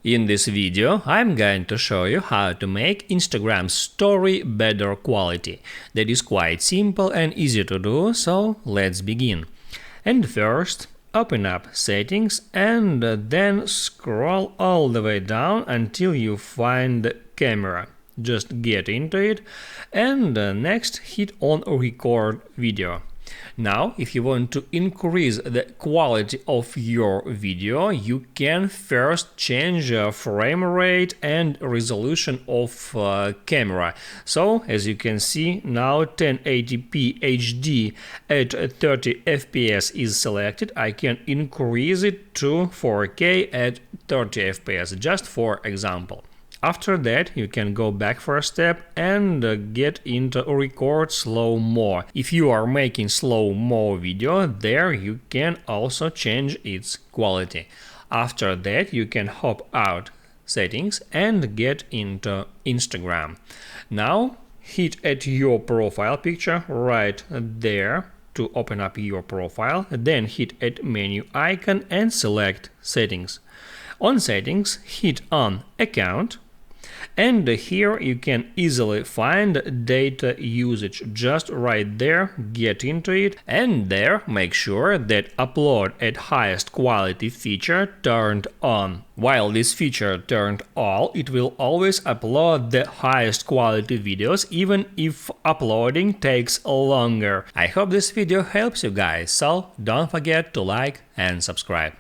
In this video, I'm going to show you how to make Instagram story better quality. That is quite simple and easy to do, so let's begin. And first, open up Settings and then scroll all the way down until you find Camera. Just get into it and next hit on Record Video. Now, if you want to increase the quality of your video, you can first change frame rate and resolution of camera. So, as you can see, now 1080p HD at 30 FPS is selected. I can increase it to 4K at 30 FPS, just for example. After that, you can go back for a step and get into Record Slow-Mo. If you are making slow-mo video, there you can also change its quality. After that, you can hop out Settings and get into Instagram. Now, hit at your profile picture right there to open up your profile. Then hit at menu icon and select Settings. On Settings, hit on Account. And here you can easily find data usage. Just right there, get into it, and there make sure that upload at highest quality feature turned on. While this feature turned on, it will always upload the highest quality videos even if uploading takes longer. I hope this video helps you guys, so don't forget to like and subscribe.